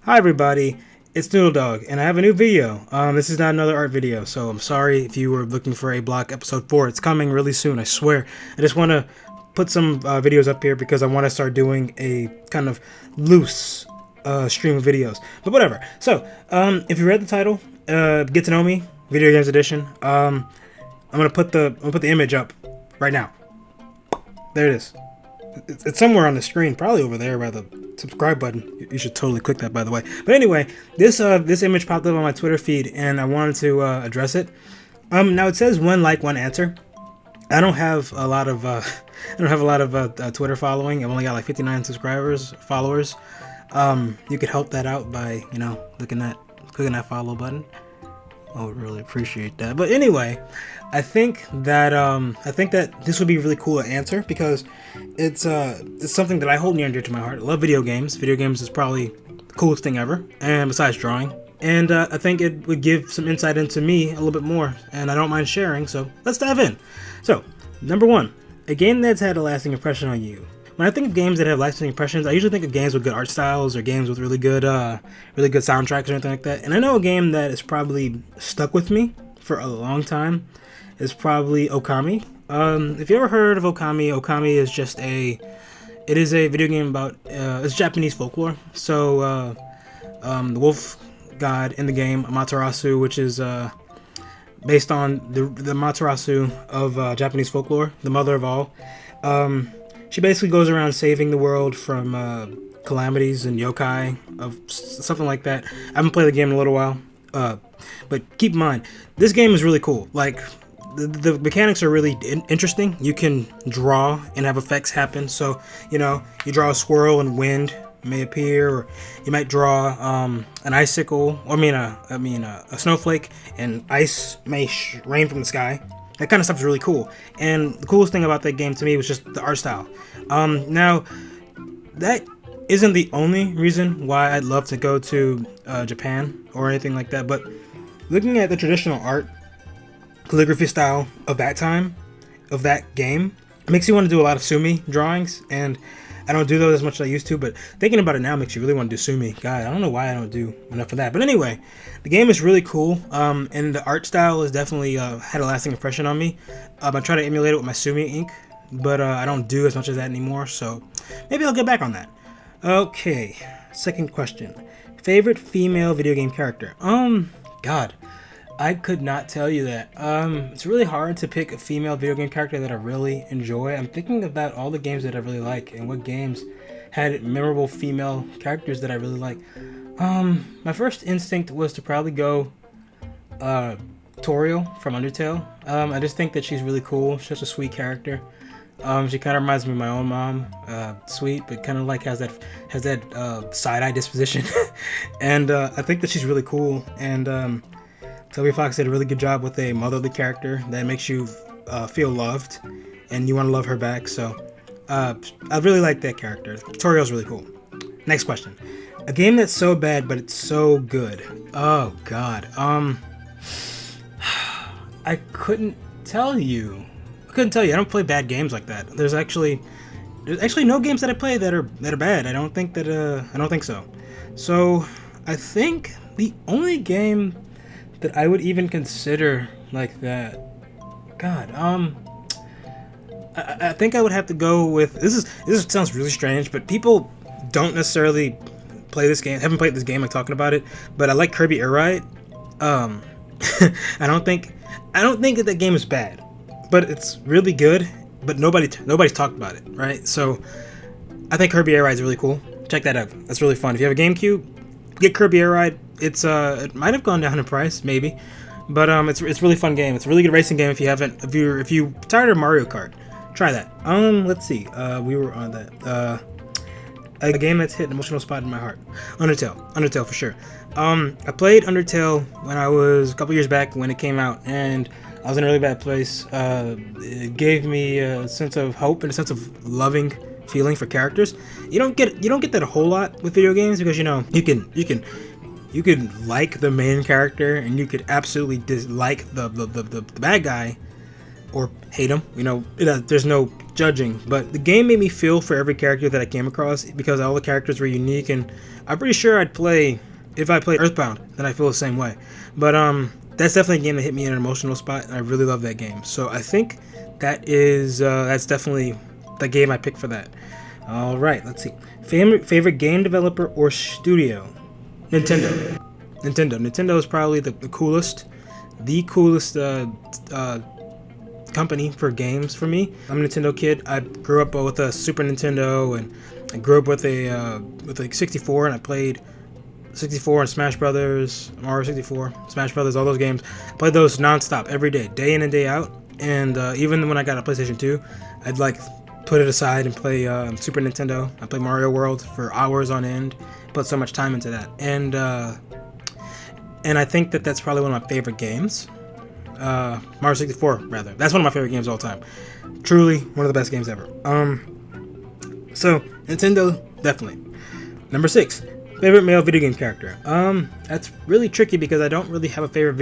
Hi everybody, it's Noodle Dog, and I have a new video. This is not another art video, so I'm sorry if you were looking for a block episode 4. It's coming really soon, I swear. I just want to put some videos up here because I want to start doing a kind of loose stream of videos. But whatever. So, if you read the title, Get to Know Me, Video Games Edition, I'm gonna put the image up right now. There it is. It's somewhere on the screen, probably over there by the subscribe button. You should totally click that, by the way. But anyway, this image popped up on my Twitter feed, and I wanted to address it. Now it says one like, one answer. I don't have a lot of Twitter following. I've only got like 59 followers. You could help that out by clicking that follow button. I would really appreciate that. But anyway, I think that this would be really cool to answer because it's something that I hold near and dear to my heart. I love video games. Video games is probably the coolest thing ever, and besides drawing. And I think it would give some insight into me a little bit more, and I don't mind sharing. So let's dive in. So number one, a game that's had a lasting impression on you. When I think of games that have lasting impressions, I usually think of games with good art styles or games with really good soundtracks or anything like that. And I know a game that is probably stuck with me for a long time is probably Okami. If you ever heard of Okami, Okami is just a video game about it's Japanese folklore. So the wolf god in the game, Amaterasu, which is based on the Amaterasu of Japanese folklore, the mother of all. She basically goes around saving the world from calamities and yokai, of something like that. I haven't played the game in a little while, but keep in mind, this game is really cool. Like, the mechanics are really interesting. You can draw and have effects happen. So, you draw a squirrel and wind may appear, or you might draw an icicle, a snowflake, and ice may rain from the sky. That kind of stuff is really cool. And the coolest thing about that game to me was just the art style. Now, that isn't the only reason why I'd love to go to Japan or anything like that, but looking at the traditional art, calligraphy style of that time, of that game, makes you want to do a lot of sumi drawings, and I don't do those as much as I used to, but thinking about it now makes you really want to do sumi. God, I don't know why I don't do enough of that. But anyway, the game is really cool, and the art style has definitely had a lasting impression on me. I try to emulate it with my sumi ink, but I don't do as much of that anymore, so maybe I'll get back on that. Okay, second question. Favorite female video game character? God, I could not tell you that. It's really hard to pick a female video game character that I really enjoy. I'm thinking about all the games that I really like and what games had memorable female characters that I really like. My first instinct was to probably go Toriel from Undertale. I just think that she's really cool. She's such a sweet character. She kind of reminds me of my own mom. Sweet, but kind of like has that side-eye disposition. And I think that she's really cool. And Toby Fox did a really good job with a motherly character that makes you feel loved, and you want to love her back. So I really like that character. Toriel's really cool. Next question. A game that's so bad but it's so good. Oh God. I couldn't tell you. I don't play bad games like that. There's actually no games that I play that are bad. I don't think so. So I think the only game that I would even consider like that, God, I think I would have to go with this sounds really strange, but people don't necessarily haven't played this game like talking about it, but I like Kirby Air Ride. I don't think that game is bad, but it's really good, but nobody's talked about it, right? So I think Kirby Air Ride is really cool. Check that out. That's really fun. If you have a GameCube, get Kirby Air Ride. It's it might have gone down in price, maybe, but it's a really fun game. It's a really good racing game. If you tired of Mario Kart, try that. Let's see. We were on that. A game that's hit an emotional spot in my heart. Undertale for sure. I played Undertale when I was a couple years back when it came out, and I was in a really bad place. It gave me a sense of hope and a sense of loving feeling for characters. You don't get that a whole lot with video games because you could like the main character and you could absolutely dislike the bad guy, or hate them. You know, there's no judging. But the game made me feel for every character that I came across because all the characters were unique, and I'm pretty sure if I played Earthbound, then I feel the same way. But that's definitely a game that hit me in an emotional spot, and I really love that game. So I think that's definitely the game I picked for that. All right, let's see. Favorite game developer or studio? Nintendo. Nintendo is probably the coolest company for games for me. I'm a Nintendo kid. I grew up with a Super Nintendo, and I grew up with a 64, and I played 64 and Smash Brothers, Mario 64, Smash Brothers, all those games. I played those nonstop every day in and day out. And even when I got a PlayStation 2, I'd like put it aside and play Super Nintendo. I played Mario World for hours on end. Put so much time into that, and I think that's probably one of my favorite games. Mario 64, rather. That's one of my favorite games of all time. Truly one of the best games ever. So Nintendo, definitely. Number 6, favorite male video game character. That's really tricky because I don't really have a favorite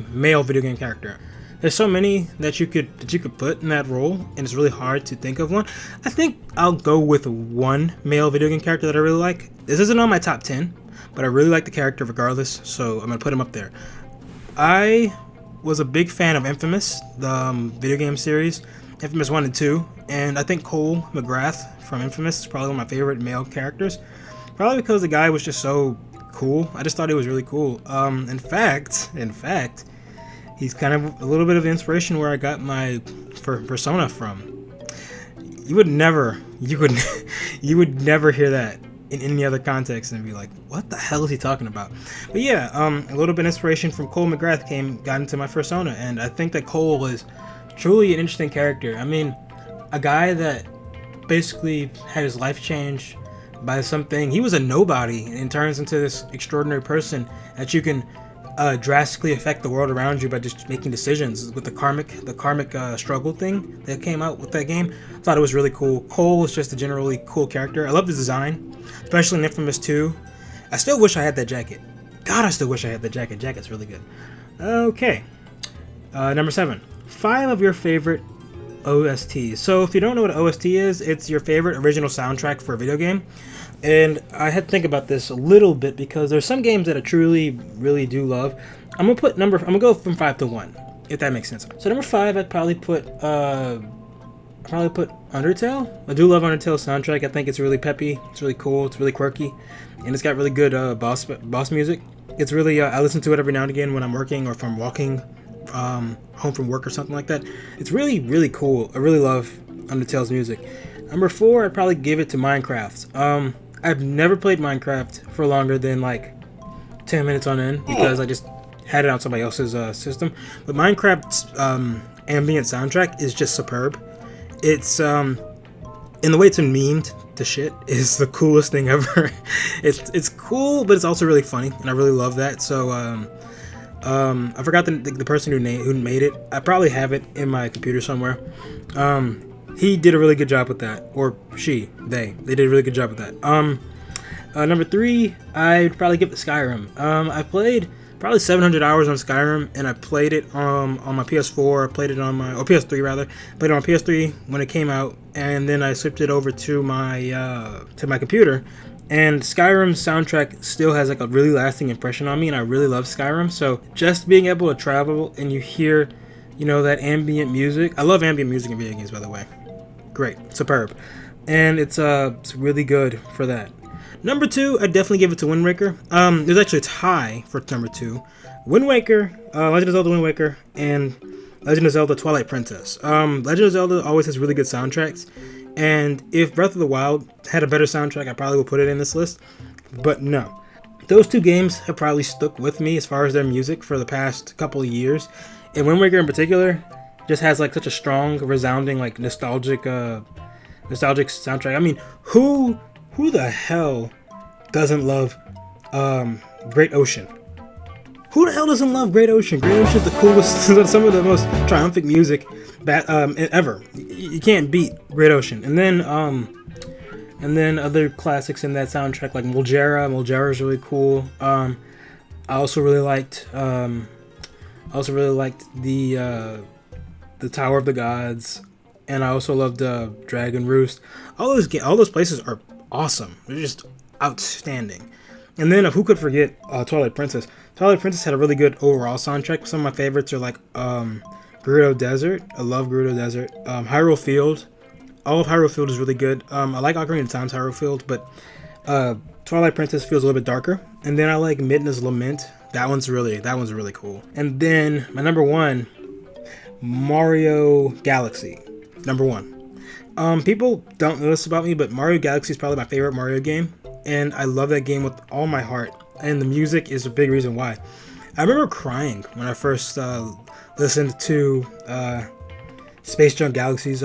male video game character. There's so many that you could put in that role, and it's really hard to think of one. I think I'll go with one male video game character that I really like. This isn't on my top 10, but I really like the character regardless, so I'm gonna put him up there. I was a big fan of Infamous, the video game series, Infamous 1 and 2, and I think Cole McGrath from Infamous is probably one of my favorite male characters. Probably because the guy was just so cool. I just thought he was really cool. In fact, he's kind of a little bit of the inspiration where I got my persona from. You would never hear that in any other context and be like, what the hell is he talking about? But yeah, a little bit of inspiration from Cole McGrath got into my persona, and I think that Cole is truly an interesting character. I mean, a guy that basically had his life changed by something. He was a nobody and turns into this extraordinary person that you can drastically affect the world around you by just making decisions. With the karmic struggle thing that came out with that game, I thought it was really cool. Cole was just a generally cool character. I love the design, especially in Infamous 2. I still wish I had that jacket. God, I still wish I had that jacket. Jacket's really good. Okay, number 7. 5 of your favorite OSTs. So if you don't know what an OST is, it's your favorite original soundtrack for a video game. And I had to think about this a little bit because there's some games that I truly, really do love. I'm gonna go from 5 to 1, if that makes sense. So number 5, I'd probably put Undertale. I do love Undertale's soundtrack. I think it's really peppy. It's really cool. It's really quirky, and it's got really good boss music. It's really I listen to it every now and again when I'm working or if I'm walking home from work or something like that. It's really, really cool. I really love Undertale's music. Number 4, I'd probably give it to Minecraft. I've never played Minecraft for longer than like 10 minutes on end because I just had it on somebody else's system. But Minecraft's ambient soundtrack is just superb. It's in the way it's been memed to shit is the coolest thing ever. It's cool, but it's also really funny, and I really love that. So I forgot the person who made it. I probably have it in my computer somewhere. He did a really good job with that, or they did a really good job with that. Number 3, I'd probably give it Skyrim. I played probably 700 hours on Skyrim, and I played it on my PS4. I played it on my PS3 rather. Played it on PS3 when it came out, and then I switched it over to my computer. And Skyrim's soundtrack still has like a really lasting impression on me, and I really love Skyrim. So just being able to travel and you hear, that ambient music. I love ambient music in video games, by the way. Great, superb, and it's really good for that. Number 2, I'd definitely give it to Wind Waker. There's actually a tie for number 2. Wind Waker, Legend of Zelda Wind Waker, and Legend of Zelda Twilight Princess. Legend of Zelda always has really good soundtracks, and if Breath of the Wild had a better soundtrack, I probably would put it in this list, but no. Those 2 games have probably stuck with me as far as their music for the past couple of years, and Wind Waker in particular just has like such a strong, resounding, like nostalgic soundtrack. I mean, who the hell doesn't love Great Ocean? Who the hell doesn't love Great Ocean? Great Ocean is the coolest, some of the most triumphant music ever. You can't beat Great Ocean. And then other classics in that soundtrack like Moljara. Moljara is really cool. I also really liked the the Tower of the Gods, and I also loved Dragon Roost. All those places are awesome. They're just outstanding. And then who could forget Twilight Princess? Twilight Princess had a really good overall soundtrack. Some of my favorites are like Gerudo Desert. I love Gerudo Desert. Hyrule Field. All of Hyrule Field is really good. I like Ocarina of Time's Hyrule Field, but Twilight Princess feels a little bit darker. And then I like Midna's Lament. That one's really cool. And then my number one, Mario Galaxy. Number one. People don't know this about me, but Mario Galaxy is probably my favorite Mario game, and I love that game with all my heart. And the music is a big reason why. I remember crying when I first listened to Space Junk Galaxy's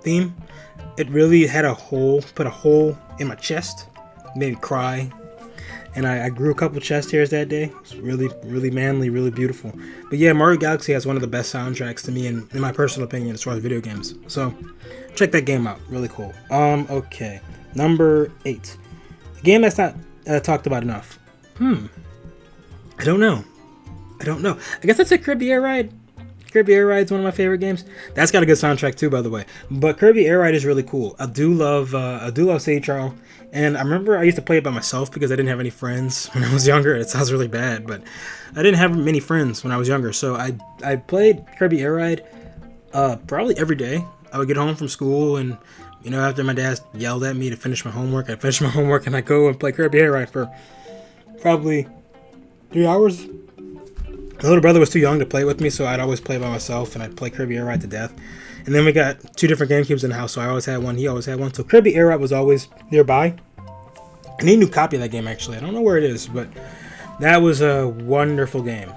theme. It really had put a hole in my chest, made me cry. And I grew a couple chest hairs that day. It's really, really manly, really beautiful. But yeah, Mario Galaxy has one of the best soundtracks to me, in my personal opinion, as far as video games. So check that game out. Really cool. Okay. Number 8. A game that's not talked about enough. I don't know. I guess that's a Kirby Air Ride. Kirby Air Ride is one of my favorite games. That's got a good soundtrack too, by the way. But Kirby Air Ride is really cool. I do love Sage Charles. And I remember I used to play it by myself because I didn't have any friends when I was younger. It sounds really bad, but I didn't have many friends when I was younger. So I played Kirby Air Ride probably every day. I would get home from school, and after my dad yelled at me to finish my homework, I'd finish my homework and I'd go and play Kirby Air Ride for probably 3 hours. My little brother was too young to play with me, so I'd always play by myself, and I'd play Kirby Air Ride to death. And then we got 2 different GameCubes in the house, so I always had one, he always had one. So Kirby Air Ride was always nearby. I need a new copy of that game, actually. I don't know where it is, but that was a wonderful game.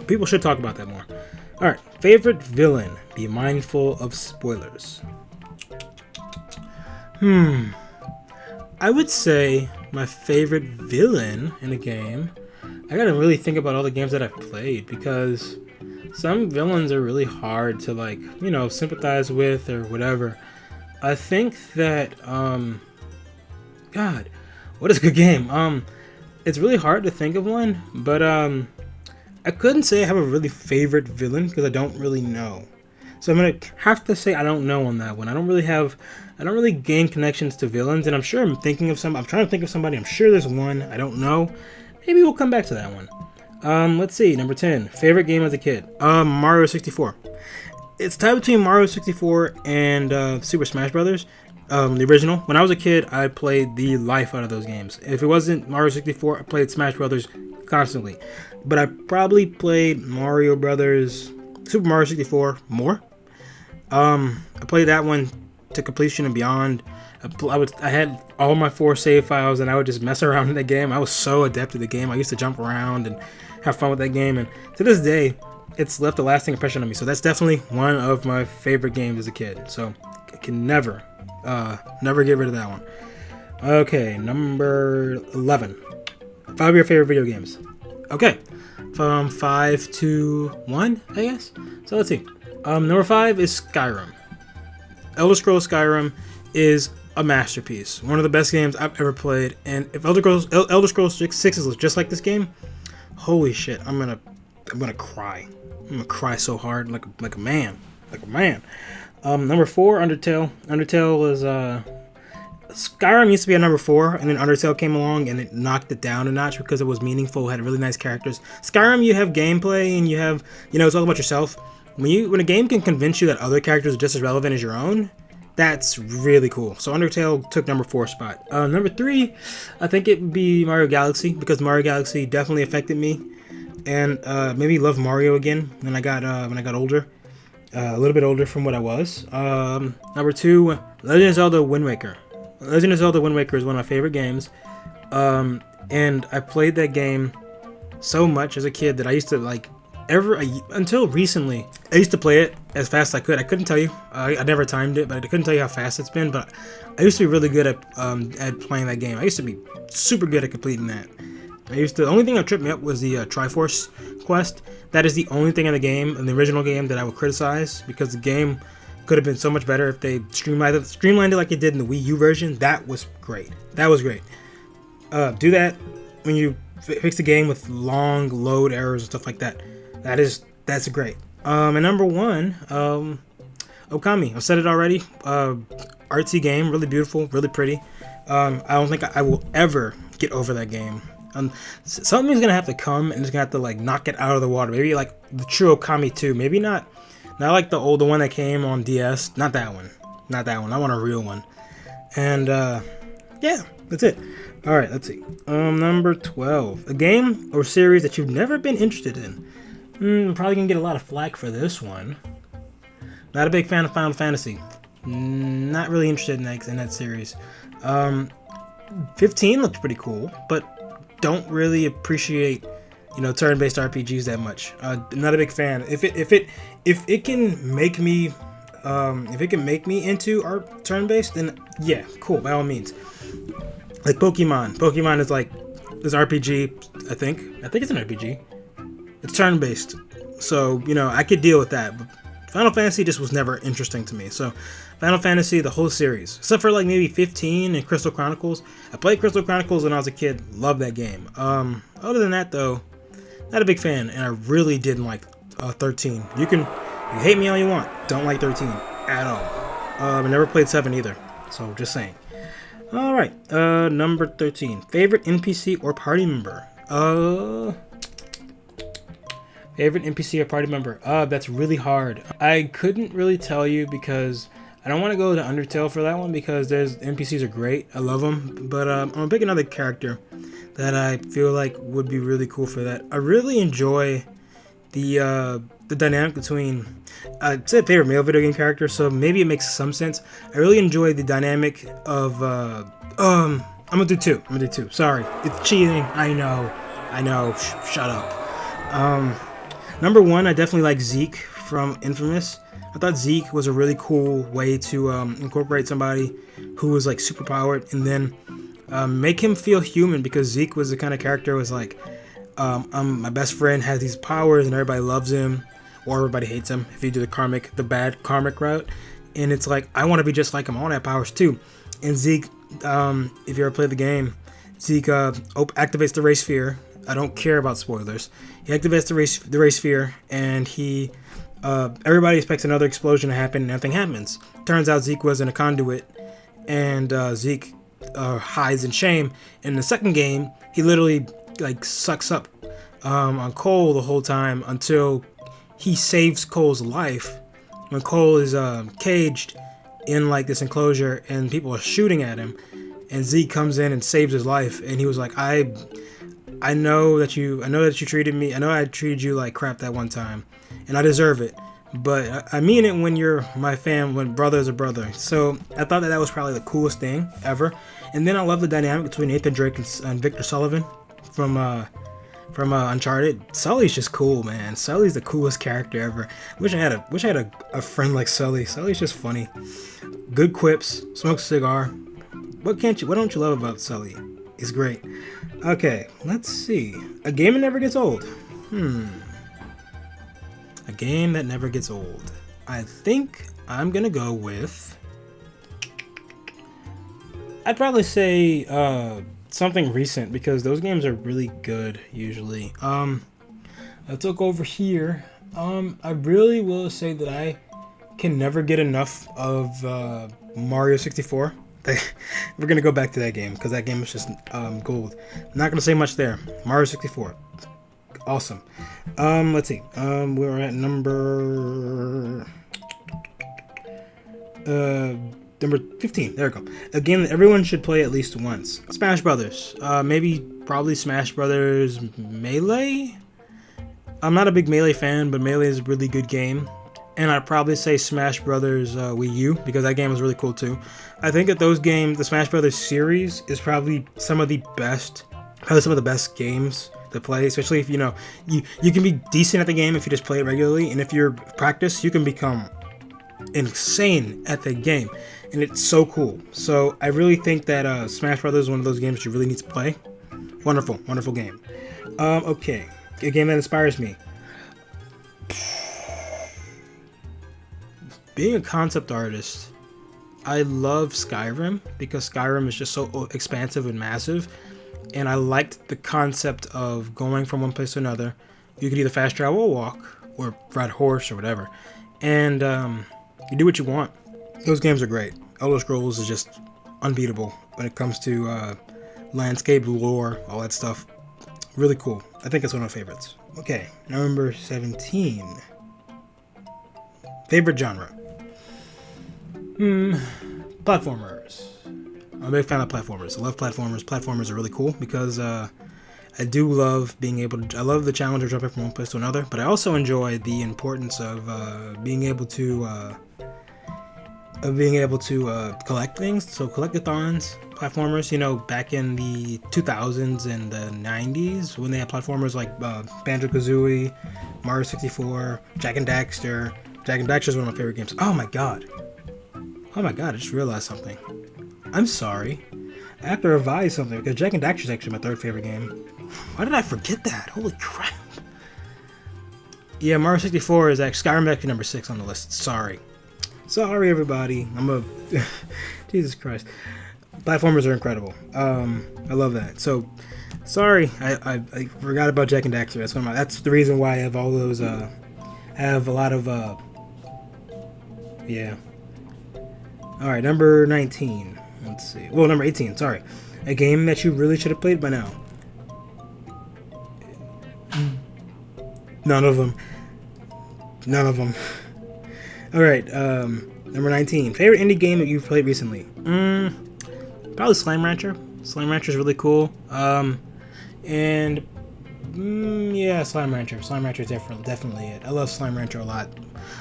People should talk about that more. Alright, favorite villain. Be mindful of spoilers. I would say my favorite villain in a game, I gotta really think about all the games that I've played, because some villains are really hard to sympathize with or whatever. I think that God, what is a good game? It's really hard to think of one, but I couldn't say I have a really favorite villain because I don't really know. So I'm gonna have to say I don't know on that one. I don't really gain connections to villains, and I'm sure I'm thinking of some. I'm trying to think of somebody. I'm sure there's one. I don't know. Maybe we'll come back to that one. Let's see. Number 10. Favorite game as a kid. Mario 64. It's tied between Mario 64 and Super Smash Brothers. The original. When I was a kid, I played the life out of those games. If it wasn't Mario 64, I played Smash Brothers constantly. But I probably played Super Mario 64 more. I played that one to completion and beyond. I had all my 4 save files, and I would just mess around in the game. I was so adept at the game. I used to jump around and have fun with that game, and to this day, it's left a lasting impression on me. So that's definitely one of my favorite games as a kid. So I can never get rid of that one. Okay, number 11. 5 of your favorite video games. Okay, from 5 to 1, I guess. So let's see. Number 5 is Skyrim. Elder Scrolls Skyrim is a masterpiece. One of the best games I've ever played. And if Elder Scrolls 6 is just like this game, holy shit, I'm gonna cry. I'm gonna cry so hard, like a man. Number 4, Undertale. Undertale is Skyrim used to be at number 4, and then Undertale came along and it knocked it down a notch because it was meaningful, had really nice characters. Skyrim, you have gameplay and you have, it's all about yourself. When a game can convince you that other characters are just as relevant as your own, that's really cool. So Undertale took number 4 spot. Number 3, I think it would be Mario Galaxy, because Mario Galaxy definitely affected me, and maybe love Mario again when I got older, a little bit older from what I was. Number 2, Legend of Zelda Wind Waker. Legend of Zelda Wind Waker is one of my favorite games, and I played that game so much as a kid that I used to until recently, I used to play it as fast as I could. I couldn't tell you. I never timed it, but I couldn't tell you how fast it's been. But I used to be really good at playing that game. I used to be super good at completing that. The only thing that tripped me up was the Triforce quest. That is the only thing in the game, in the original game, that I would criticize, because the game could have been so much better if they streamlined it like it did in the Wii U version. That was great. Do that when you fix the game with long load errors and stuff like that. That's great. And number one, Okami. I've said it already. Artsy game, really beautiful, really pretty. I don't think I will ever get over that game. Something's gonna have to come and it's gonna have to like knock it out of the water. Maybe like the true Okami 2. Maybe not like the older one that came on DS. Not that one. Not that one. I want a real one. And yeah, that's it. All right, let's see. Number 12. A game or series that you've never been interested in. I'm probably gonna get a lot of flack for this one. Not a big fan of Final Fantasy. Not really interested in that series. 15 looks pretty cool, but don't really appreciate, turn-based RPGs that much. Not a big fan. If it can make me into art turn-based, then yeah, cool, by all means. Like Pokemon. Pokemon is like this RPG. I think it's an RPG. It's turn-based, so I could deal with that. But Final Fantasy just was never interesting to me. So Final Fantasy, the whole series, except for like maybe 15 and Crystal Chronicles. I played Crystal Chronicles when I was a kid. Loved that game. Other than that though, not a big fan, and I really didn't like 13. You hate me all you want. Don't like 13 at all. I never played 7 either. So just saying. All right, number 13. Favorite NPC or party member? Favorite NPC or party member? That's really hard. I couldn't really tell you because I don't want to go to Undertale for that one because NPCs are great. I love them. But I'm going to pick another character that I feel like would be really cool for that. I really enjoy the dynamic between... I'd say favorite male video game character, so maybe it makes some sense. I really enjoy the dynamic of... I'm going to do two. Sorry. It's cheating. I know. Shut up. Number 1, I definitely like Zeke from Infamous. I thought Zeke was a really cool way to incorporate somebody who was like super powered and then make him feel human, because Zeke was the kind of character who was like, my best friend has these powers and everybody loves him or everybody hates him if you do the bad karmic route. And it's like, I want to be just like him. I want to have powers too. And Zeke, if you ever played the game, Zeke activates the Ray Sphere. I don't care about spoilers. He activates the Ray Sphere, and he everybody expects another explosion to happen, and nothing happens. Turns out Zeke was in a conduit, and Zeke hides in shame. In the second game, he literally like sucks up on Cole the whole time until he saves Cole's life. When Cole is caged in like this enclosure, and people are shooting at him, and Zeke comes in and saves his life, and he was like, I know that you treated me. I know I treated you like crap that one time, and I deserve it. But I mean it when you're my fam, when brother's a brother. So I thought that was probably the coolest thing ever. And then I love the dynamic between Nathan Drake and Victor Sullivan from Uncharted. Sully's just cool, man. Sully's the coolest character ever. Wish I had a friend like Sully. Sully's just funny. Good quips. Smokes a cigar. What don't you love about Sully? He's great. Okay, let's see. A game that never gets old. A game that never gets old. I think I'm gonna go with... I'd probably say something recent, because those games are really good usually. I took over here. I really will say that I can never get enough of Mario 64. We're gonna go back to that game because that game is just gold. Not gonna say much there. Mario 64, awesome. Let's see. We're at number 15. There we go. A game that everyone should play at least once. Smash Brothers. Probably Smash Brothers Melee. I'm not a big Melee fan, but Melee is a really good game. And I'd probably say Smash Brothers Wii U, because that game was really cool too. I think that those games, the Smash Brothers series, is probably some of the best games to play. Especially if you can be decent at the game if you just play it regularly, and if you're practice, you can become insane at the game, and it's so cool. So I really think that Smash Brothers is one of those games you really need to play. Wonderful game. Okay, a game that inspires me. Being a concept artist, I love Skyrim, because Skyrim is just so expansive and massive, and I liked the concept of going from one place to another. You could either fast travel or walk, or ride a horse or whatever, and you do what you want. Those games are great. Elder Scrolls is just unbeatable when it comes to landscape, lore, all that stuff. Really cool. I think it's one of my favorites. Okay, number 17. Favorite genre? Platformers. I'm a big fan of platformers. I love platformers. Platformers are really cool because I do love being able to. I love the challenge of jumping from one place to another, but I also enjoy the importance of being able to collect things. So collectathons, platformers. You know, back in the 2000s and the 90s when they had platformers like Banjo-Kazooie, Mario 64, Jak and Daxter. Jak and Daxter is one of my favorite games. Oh my god, I just realized something. I'm sorry. I have to revise something because Jak and Daxter is actually my third favorite game. Why did I forget that? Holy crap. Yeah, Mario 64 is actually Skyrim is actually number 6 on the list. Sorry everybody. Jesus Christ. Platformers are incredible. I love that. So sorry, I forgot about Jak and Daxter. That's the reason why I have all those. I have a lot of yeah. All right, number 19. Let's see. Well, number 18. Sorry, a game that you really should have played by now. None of them. All right, number 19. Favorite indie game that you've played recently? Probably Slime Rancher. Slime Rancher is really cool. Yeah, Slime Rancher. Slime Rancher is definitely it. I love Slime Rancher a lot.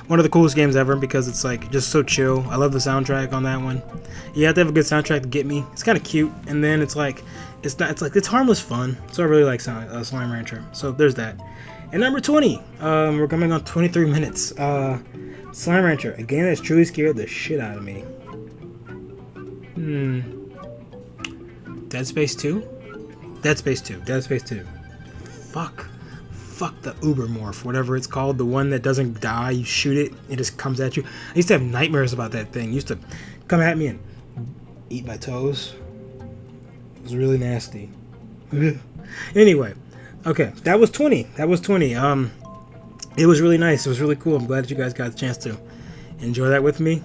One of the coolest games ever because it's like just so chill. I love the soundtrack on that one. You have to have a good soundtrack to get me. It's kind of cute, and then it's harmless fun. So I really like Slime Rancher. So there's that. And number 20. We're coming on 23 minutes. Slime Rancher, a game that's truly scared the shit out of me. Dead Space 2? Dead Space 2. Fuck the Ubermorph, whatever it's called, the one that doesn't die, you shoot it, it just comes at you. I used to have nightmares about that thing. It used to come at me and eat my toes. It was really nasty. Anyway, okay, that was 20. It was really nice. It was really cool. I'm glad that you guys got a chance to enjoy that with me.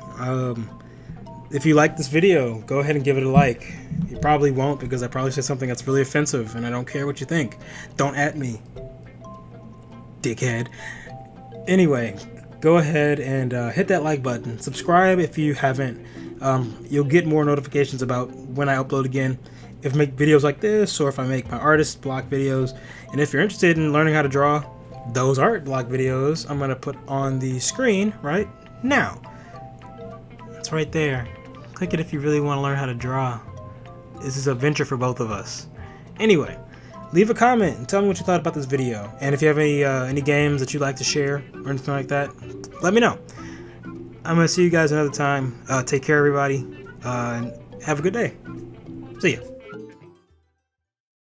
If you like this video, go ahead and give it a like. You probably won't because I probably said something that's really offensive and I don't care what you think. Don't at me, dickhead. Anyway, go ahead and hit that like button. Subscribe if you haven't. You'll get more notifications about when I upload again. If I make videos like this or if I make my artist block videos. And if you're interested in learning how to draw those art block videos, I'm going to put on the screen right now. It's right there. Click it if you really want to learn how to draw. This is a venture for both of us. Anyway, leave a comment and tell me what you thought about this video. And if you have any games that you'd like to share or anything like that, let me know. I'm going to see you guys another time. Take care, everybody. And have a good day. See ya.